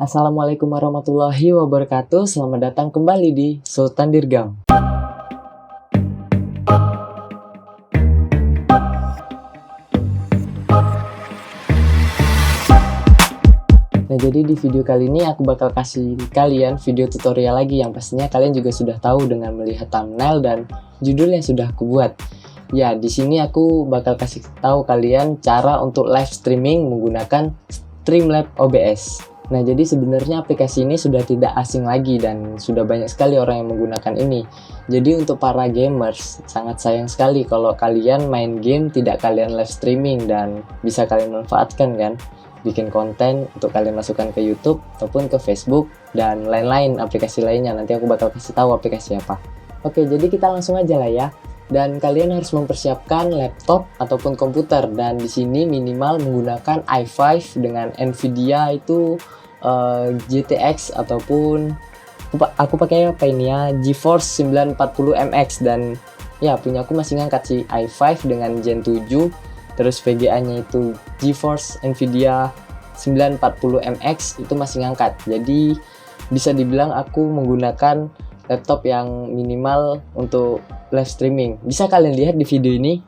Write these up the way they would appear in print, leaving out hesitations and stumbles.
Assalamualaikum warahmatullahi wabarakatuh. Selamat datang kembali di Sultan Dirgam. Nah, jadi di video kali ini aku bakal kasih kalian video tutorial lagi yang pastinya kalian juga sudah tahu dengan melihat thumbnail dan judul yang sudah aku buat. Ya, di sini aku bakal kasih tahu kalian cara untuk live streaming menggunakan Streamlabs OBS. Nah, jadi sebenarnya aplikasi ini sudah tidak asing lagi dan sudah banyak sekali orang yang menggunakan ini. Jadi untuk para gamers, sangat sayang sekali kalau kalian main game tidak kalian live streaming dan bisa kalian manfaatkan kan. Bikin konten untuk kalian masukkan ke YouTube ataupun ke Facebook dan lain-lain aplikasi lainnya. Nanti aku bakal kasih tahu aplikasi apa. Oke, jadi kita langsung aja lah ya. Dan kalian harus mempersiapkan laptop ataupun komputer, dan di sini minimal menggunakan i5 dengan Nvidia itu GTX ataupun aku pakai apa ini ya, GeForce 940 MX, dan ya punya aku masih ngangkat sih i5 dengan Gen 7, terus VGA nya itu GeForce Nvidia 940 MX itu masih ngangkat. Jadi bisa dibilang aku menggunakan laptop yang minimal untuk live streaming. Bisa kalian lihat di video ini,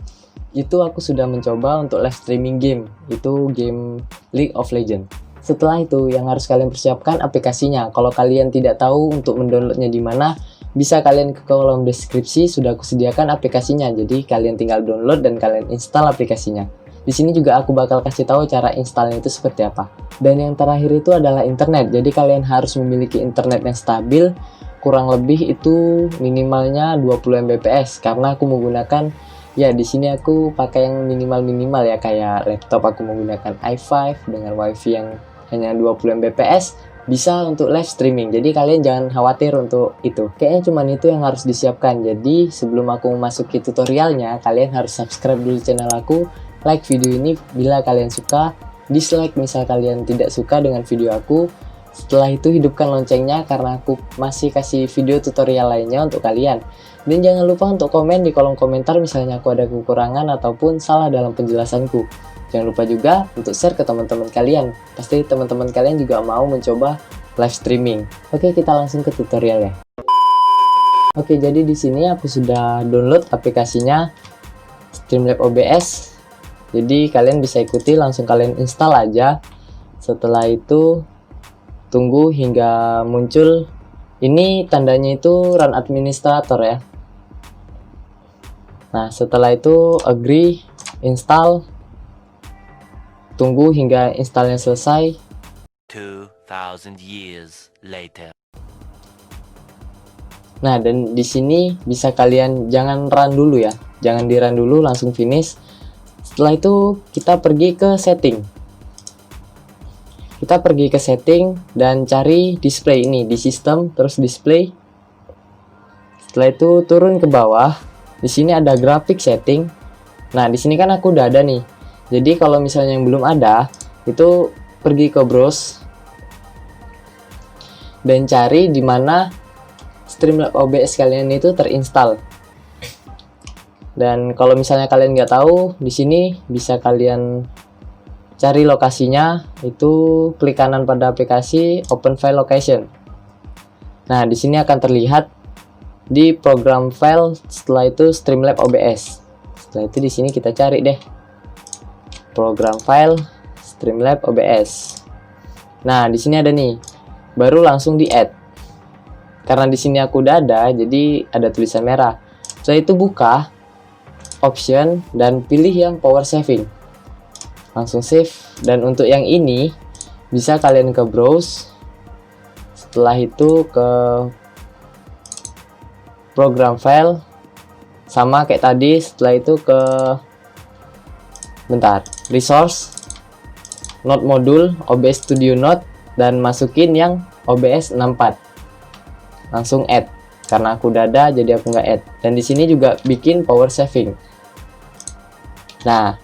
itu aku sudah mencoba untuk live streaming game, itu game League of Legends. Setelah itu yang harus kalian persiapkan aplikasinya. Kalau kalian tidak tahu untuk mendownloadnya di mana, bisa kalian ke kolom deskripsi, sudah aku sediakan aplikasinya. Jadi kalian tinggal download dan kalian install aplikasinya. Di sini juga aku bakal kasih tahu cara installnya itu seperti apa. Dan yang terakhir itu adalah internet. Jadi kalian harus memiliki internet yang stabil, kurang lebih itu minimalnya 20 Mbps, karena aku menggunakan ya di sini aku pakai yang minimal ya, kayak laptop aku menggunakan i5 dengan wifi yang hanya 20 Mbps, bisa untuk live streaming. Jadi kalian jangan khawatir untuk itu. Kayaknya cuman itu yang harus disiapkan. Jadi sebelum aku memasuki tutorialnya, kalian harus subscribe dulu channel aku, like video ini bila kalian suka, dislike misal kalian tidak suka dengan video aku. Setelah itu hidupkan loncengnya karena aku masih kasih video tutorial lainnya untuk kalian. Dan jangan lupa untuk komen di kolom komentar misalnya aku ada kekurangan ataupun salah dalam penjelasanku. Jangan lupa juga untuk share ke teman-teman kalian. Pasti teman-teman kalian juga mau mencoba live streaming. Oke, kita langsung ke tutorialnya. Oke, jadi di sini aku sudah download aplikasinya Streamlabs OBS. Jadi kalian bisa ikuti, langsung kalian install aja. Setelah itu tunggu hingga muncul ini tandanya itu run administrator ya. Nah, setelah itu agree, install, tunggu hingga installnya selesai. 2000 years later. Nah, dan di sini bisa kalian jangan run dulu ya, jangan di run dulu, langsung finish. Setelah itu kita pergi ke setting. Kita pergi ke setting dan cari display ini di sistem, terus display. Setelah itu turun ke bawah. Di sini ada grafik setting. Nah, di sini kan aku udah ada nih. Jadi kalau misalnya yang belum ada, itu pergi ke browse dan cari di mana Streamlabs OBS kalian itu terinstall. Dan kalau misalnya kalian nggak tahu, di sini bisa kalian cari lokasinya, itu klik kanan pada aplikasi Open File Location. Nah, di sini akan terlihat di program file, setelah itu Streamlabs OBS. Setelah itu di sini kita cari deh program file Streamlabs OBS. Nah, di sini ada nih. Baru langsung di add. Karena di sini aku udah ada, jadi ada tulisan merah. Setelah itu buka option dan pilih yang power saving. Langsung save, dan untuk yang ini bisa kalian ke browse, setelah itu ke program file, sama kayak tadi. Setelah itu ke resource, node module, OBS Studio Node, dan masukin yang OBS 64. Langsung add, karena aku udah ada jadi aku nggak add. Dan di sini juga bikin power saving. Nah,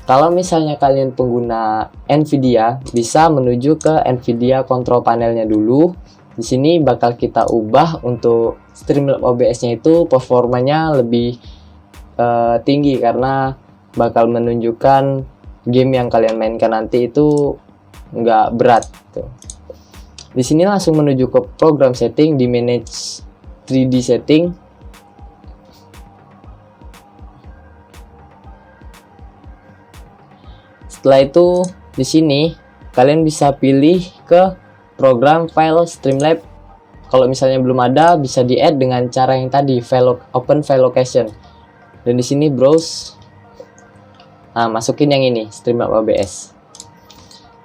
kalau misalnya kalian pengguna Nvidia, bisa menuju ke Nvidia control panelnya dulu. Di sini bakal kita ubah untuk Streamlabs OBS-nya itu performanya lebih tinggi, karena bakal menunjukkan game yang kalian mainkan nanti itu nggak berat tuh. Di sini langsung menuju ke program setting, di manage 3D setting. Setelah itu di sini kalian bisa pilih ke program file Streamlabs. Kalau misalnya belum ada, bisa di-add dengan cara yang tadi, open file location. Dan di sini browse. Nah, masukin yang ini, Streamlabs OBS.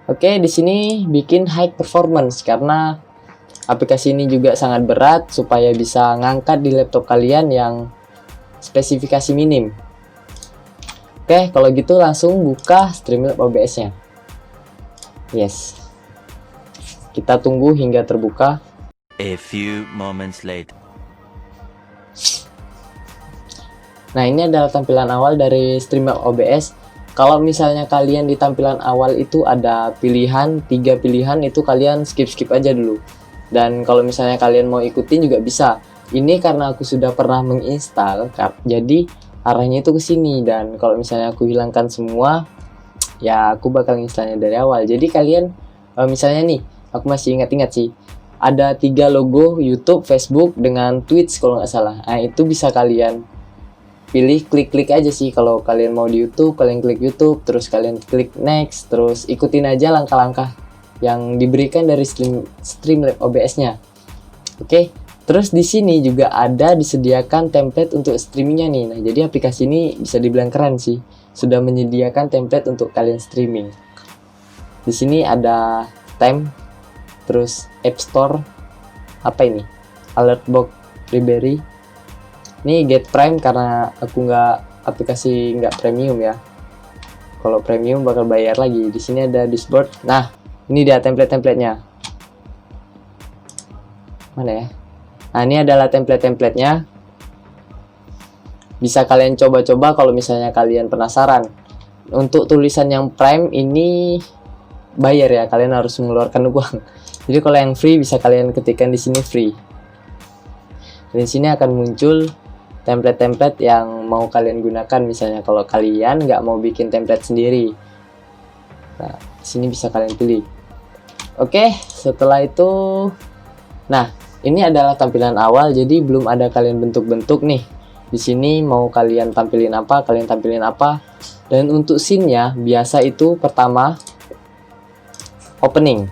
Oke, di sini bikin high performance karena aplikasi ini juga sangat berat supaya bisa ngangkat di laptop kalian yang spesifikasi minim. Oke, kalau gitu langsung buka Streamlabs OBS-nya. Yes. Kita tunggu hingga terbuka. A few moments later. Nah, ini adalah tampilan awal dari Streamlabs OBS. Kalau misalnya kalian di tampilan awal itu ada pilihan, 3 pilihan, itu kalian skip aja dulu. Dan kalau misalnya kalian mau ikutin juga bisa. Ini karena aku sudah pernah menginstal, jadi arahnya itu ke sini. Dan kalau misalnya aku hilangkan semua, ya aku bakal instalnya dari awal. Jadi kalian misalnya nih, aku masih ingat-ingat sih, ada 3 logo YouTube, Facebook, dengan Twitch kalau nggak salah. Nah, itu bisa kalian pilih, klik aja sih. Kalau kalian mau di YouTube, kalian klik YouTube, terus kalian klik next, terus ikutin aja langkah-langkah yang diberikan dari Streamlabs OBS-nya. Oke. Terus di sini juga ada disediakan template untuk streamingnya nih. Nah, jadi aplikasi ini bisa dibilang keren sih. Sudah menyediakan template untuk kalian streaming. Di sini ada time, terus App Store, apa ini? Alertbox Library. Ini Get Prime karena aku aplikasi nggak premium ya. Kalau premium bakal bayar lagi. Di sini ada dashboard. Nah, ini dia template-templatenya. Mana ya? Nah, ini adalah template-templatenya. Bisa kalian coba-coba kalau misalnya kalian penasaran. Untuk tulisan yang Prime ini bayar ya, kalian harus mengeluarkan uang. Jadi kalau yang free bisa kalian ketikkan di sini free. Dan di sini akan muncul template-template yang mau kalian gunakan. Misalnya kalau kalian nggak mau bikin template sendiri, nah di sini bisa kalian pilih. Oke, setelah itu, nah ini adalah tampilan awal, jadi belum ada kalian bentuk-bentuk nih. Di sini mau kalian tampilin apa, kalian tampilin apa. Dan untuk scene-nya biasa itu pertama opening.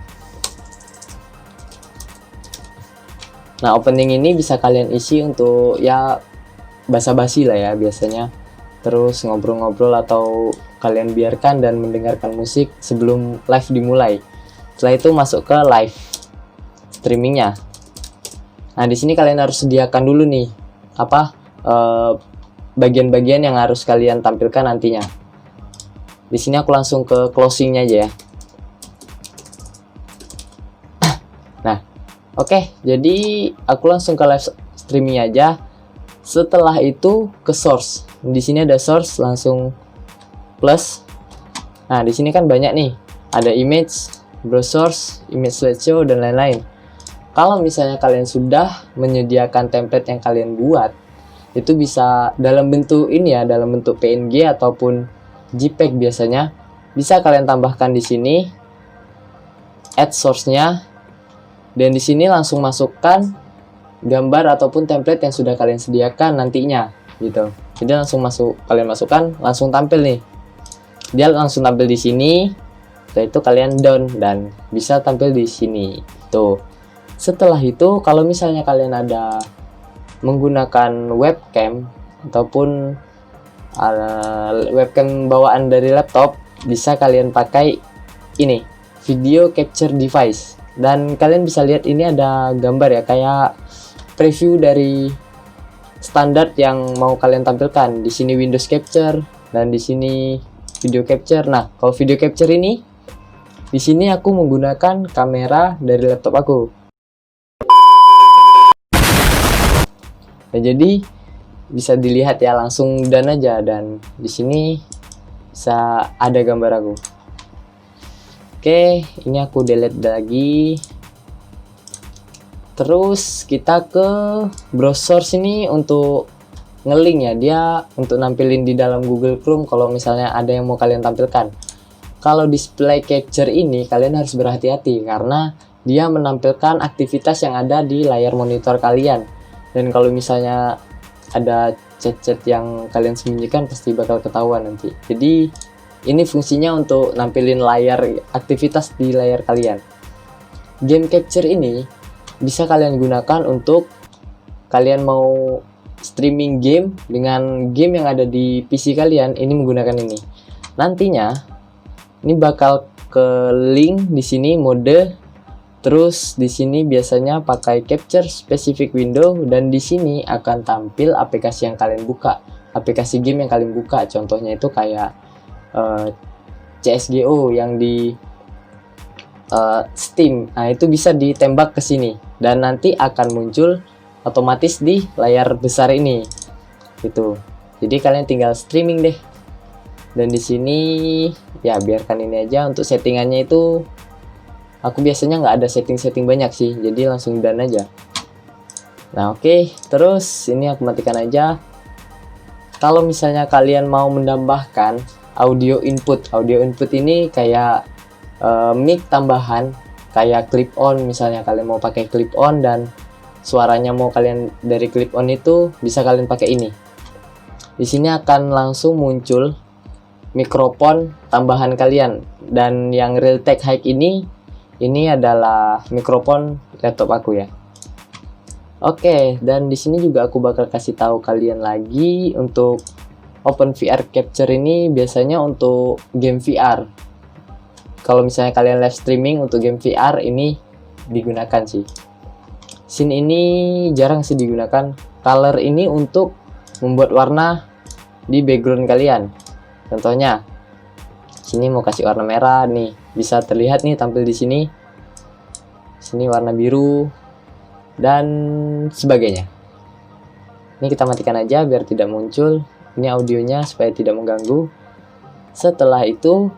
Nah, opening ini bisa kalian isi untuk ya basa-basi lah ya biasanya. Terus ngobrol-ngobrol atau kalian biarkan dan mendengarkan musik sebelum live dimulai. Setelah itu masuk ke live streamingnya. Nah, di sini kalian harus sediakan dulu nih bagian-bagian yang harus kalian tampilkan nantinya. Di sini aku langsung ke closingnya aja ya. Nah, oke, jadi aku langsung ke live streaming aja. Setelah itu ke source. Di sini ada source, langsung plus. Nah, di sini kan banyak nih. Ada image, browse source, image slideshow, dan lain-lain. Kalau misalnya kalian sudah menyediakan template yang kalian buat, itu bisa dalam bentuk ini ya, dalam bentuk PNG ataupun JPEG biasanya. Bisa kalian tambahkan di sini, add source-nya, dan di sini langsung masukkan gambar ataupun template yang sudah kalian sediakan nantinya, gitu. Jadi langsung kalian masukkan, langsung tampil nih. Dia langsung tampil di sini. Setelah itu kalian down dan bisa tampil di sini. Tuh. Setelah itu, kalau misalnya kalian ada menggunakan webcam ataupun webcam bawaan dari laptop, bisa kalian pakai ini, video capture device. Dan kalian bisa lihat ini ada gambar ya, kayak preview dari standar yang mau kalian tampilkan. Di sini Windows Capture dan di sini video capture. Nah, kalau video capture ini, di sini aku menggunakan kamera dari laptop aku. Nah, jadi bisa dilihat ya, langsung dan aja, dan di sini bisa ada gambar aku. Oke, ini aku delete lagi. Terus kita ke browser sini untuk ngelink ya, dia untuk nampilin di dalam Google Chrome kalau misalnya ada yang mau kalian tampilkan. Kalau display capture ini kalian harus berhati-hati karena dia menampilkan aktivitas yang ada di layar monitor kalian. Dan kalau misalnya ada chat-chat yang kalian sembunyikan pasti bakal ketahuan nanti. Jadi ini fungsinya untuk nampilin layar aktivitas di layar kalian. Game capture ini bisa kalian gunakan untuk kalian mau streaming game dengan game yang ada di PC kalian, ini menggunakan ini. Nantinya ini bakal ke link di sini mode, terus di sini biasanya pakai capture specific window, dan di sini akan tampil aplikasi yang kalian buka, aplikasi game yang kalian buka. Contohnya itu kayak CS:GO yang di Steam. Nah, itu bisa ditembak ke sini dan nanti akan muncul otomatis di layar besar ini. Gitu. Jadi kalian tinggal streaming deh. Dan di sini ya biarkan ini aja. Untuk settingannya itu aku biasanya nggak ada setting-setting banyak sih, jadi langsung done aja. Nah oke, terus ini aku matikan aja. Kalau misalnya kalian mau menambahkan audio input ini kayak mic tambahan, kayak clip on. Misalnya kalian mau pakai clip on dan suaranya mau kalian dari clip on itu, bisa kalian pakai ini. Di sini akan langsung muncul mikrofon tambahan kalian, dan yang Realtek High ini adalah mikrofon laptop aku ya. Oke, dan di sini juga aku bakal kasih tahu kalian lagi untuk OpenVR Capture ini biasanya untuk game VR. Kalau misalnya kalian live streaming untuk game VR ini digunakan sih. Scene ini jarang sih digunakan. Color ini untuk membuat warna di background kalian. Contohnya, sini mau kasih warna merah nih, bisa terlihat nih tampil di sini. Sini warna biru dan sebagainya. Ini kita matikan aja biar tidak muncul. Ini audionya supaya tidak mengganggu. Setelah itu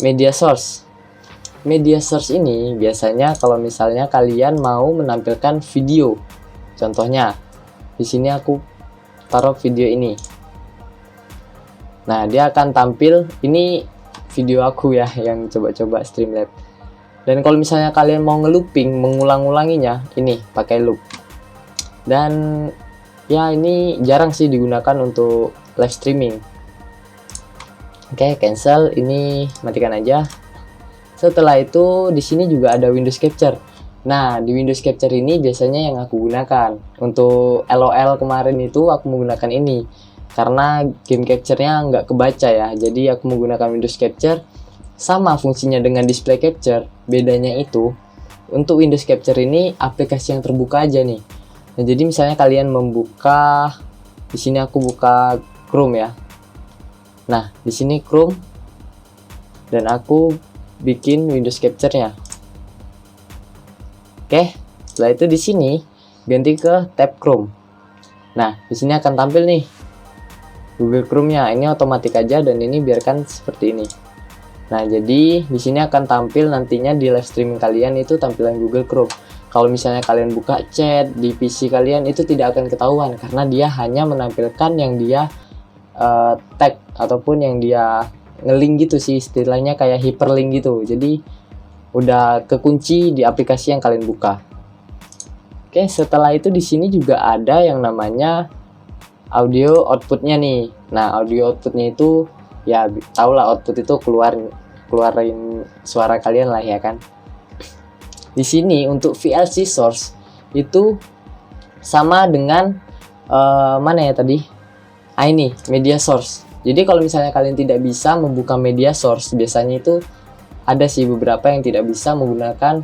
media source. Media source ini biasanya kalau misalnya kalian mau menampilkan video. Contohnya, di sini aku taruh video ini. Nah, dia akan tampil, ini video aku ya yang coba-coba Streamlabs. Dan kalau misalnya kalian mau ngelooping, mengulang-ulanginya, ini pakai loop. Dan ya ini jarang sih digunakan untuk live streaming. Oke, cancel, ini matikan aja. Setelah itu di sini juga ada Windows Capture. Nah, di Windows Capture ini biasanya yang aku gunakan. Untuk LOL kemarin itu aku menggunakan ini. Karena game capture-nya nggak kebaca ya, jadi aku menggunakan Windows Capture. Sama fungsinya dengan display capture, bedanya itu untuk Windows Capture ini aplikasi yang terbuka aja nih. Nah, jadi misalnya kalian membuka, di sini aku buka Chrome ya. Nah, di sini Chrome dan aku bikin Windows Capture-nya. Oke, setelah itu di sini ganti ke tab Chrome. Nah, di sini akan tampil nih Google Chrome-nya. Ini otomatis aja dan ini biarkan seperti ini. Nah, jadi di sini akan tampil nantinya di live streaming kalian itu tampilan Google Chrome. Kalau misalnya kalian buka chat di PC kalian itu tidak akan ketahuan karena dia hanya menampilkan yang dia tag ataupun yang dia ngelink gitu sih, istilahnya kayak hyperlink gitu. Jadi udah kekunci di aplikasi yang kalian buka. Oke, setelah itu di sini juga ada yang namanya audio outputnya nih. Nah, audio outputnya itu ya tau lah, output itu keluarin suara kalian lah ya kan. Di sini untuk VLC source itu sama dengan mana ya tadi? Ini media source. Jadi kalau misalnya kalian tidak bisa membuka media source, biasanya itu ada sih beberapa yang tidak bisa menggunakan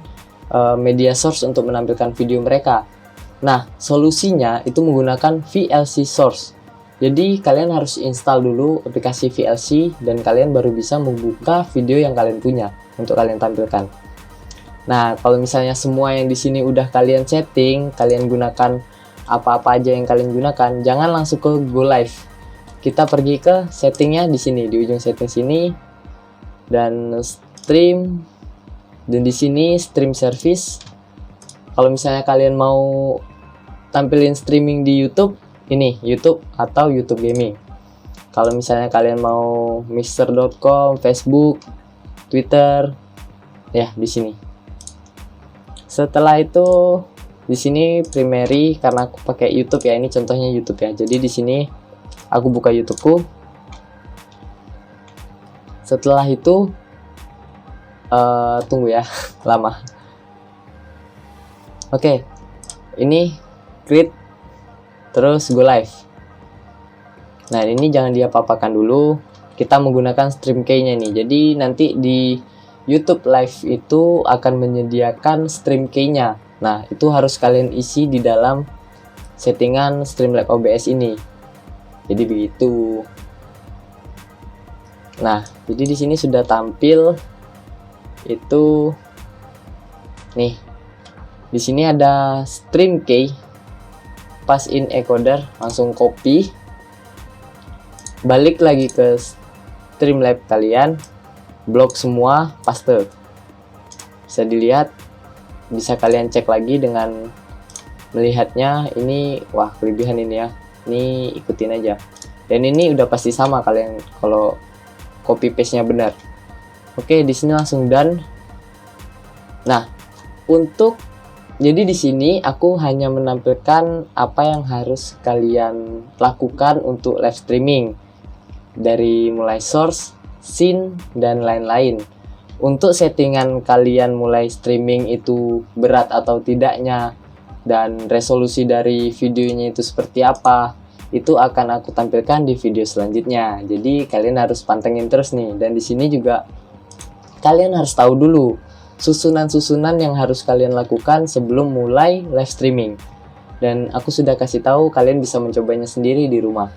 media source untuk menampilkan video mereka. Nah, solusinya itu menggunakan VLC source. Jadi kalian harus install dulu aplikasi VLC dan kalian baru bisa membuka video yang kalian punya untuk kalian tampilkan. Nah, kalau misalnya semua yang di sini udah kalian setting, kalian gunakan apa-apa aja yang kalian gunakan, jangan langsung ke go live. Kita pergi ke settingnya di sini, di ujung setting sini, dan stream, dan di sini stream service. Kalau misalnya kalian mau tampilin streaming di YouTube, ini YouTube atau YouTube Gaming. Kalau misalnya kalian mau Mixer.com, Facebook, Twitter, ya di sini. Setelah itu di sini primary, karena aku pakai YouTube ya, ini contohnya YouTube ya. Jadi di sini aku buka YouTubeku. Setelah itu tunggu ya, lama. Oke, ini create, terus go live. Nah ini jangan diapa-apakan dulu, kita menggunakan stream key-nya nih. Jadi nanti di YouTube live itu akan menyediakan stream key-nya. Nah itu harus kalian isi di dalam settingan Streamlabs OBS ini. Jadi begitu. Nah jadi di sini sudah tampil itu nih. Di sini ada stream key, pass in encoder, langsung copy, balik lagi ke Streamlabs kalian, blok semua, paste. Bisa dilihat, bisa kalian cek lagi dengan melihatnya. Ini wah kelebihan ini ya, ini ikutin aja, dan ini udah pasti sama kalian kalau copy paste nya benar. Oke, di sini langsung done. Nah jadi di sini aku hanya menampilkan apa yang harus kalian lakukan untuk live streaming, dari mulai source, scene, dan lain-lain. Untuk settingan kalian mulai streaming itu berat atau tidaknya, dan resolusi dari videonya itu seperti apa, itu akan aku tampilkan di video selanjutnya. Jadi kalian harus pantengin terus nih. Dan di sini juga kalian harus tahu dulu susunan-susunan yang harus kalian lakukan sebelum mulai live streaming. Dan aku sudah kasih tahu, kalian bisa mencobanya sendiri di rumah.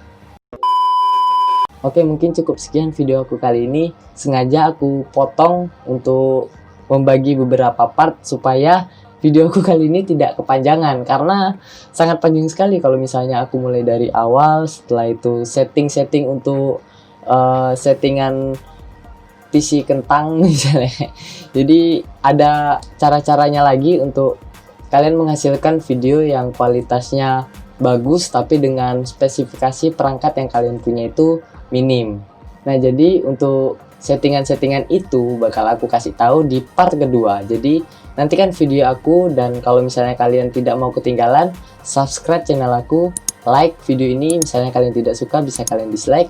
Oke, mungkin cukup sekian video aku kali ini. Sengaja aku potong untuk membagi beberapa part supaya video aku kali ini tidak kepanjangan, karena sangat panjang sekali kalau misalnya aku mulai dari awal. Setelah itu setting untuk settingan PC kentang misalnya. Jadi ada cara-caranya lagi untuk kalian menghasilkan video yang kualitasnya bagus tapi dengan spesifikasi perangkat yang kalian punya itu minim. Nah jadi untuk settingan-settingan itu bakal aku kasih tahu di part kedua. Jadi nantikan video aku, dan kalau misalnya kalian tidak mau ketinggalan, subscribe channel aku, like video ini. Misalnya kalian tidak suka bisa kalian dislike.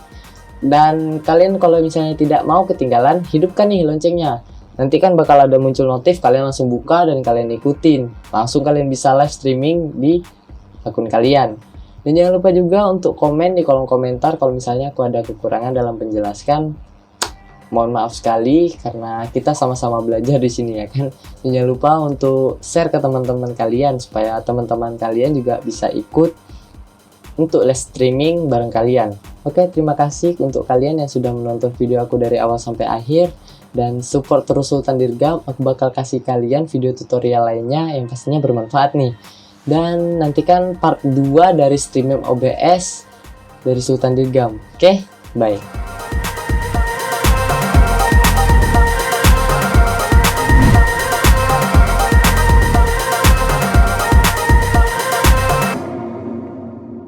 Dan kalian kalau misalnya tidak mau ketinggalan, hidupkan nih loncengnya. Nanti kan bakal ada muncul notif, kalian langsung buka dan kalian ikutin. Langsung kalian bisa live streaming di akun kalian. Dan jangan lupa juga untuk komen di kolom komentar kalau misalnya aku ada kekurangan dalam penjelaskan. Mohon maaf sekali karena kita sama-sama belajar di sini ya kan. Dan jangan lupa untuk share ke teman-teman kalian supaya teman-teman kalian juga bisa ikut untuk live streaming bareng kalian. Oke, terima kasih untuk kalian yang sudah menonton video aku dari awal sampai akhir, dan support terus Sultan Dirgam. Aku bakal kasih kalian video tutorial lainnya yang pastinya bermanfaat nih. Dan nantikan part 2 dari Streamlabs OBS dari Sultan Dirgam. Oke, bye.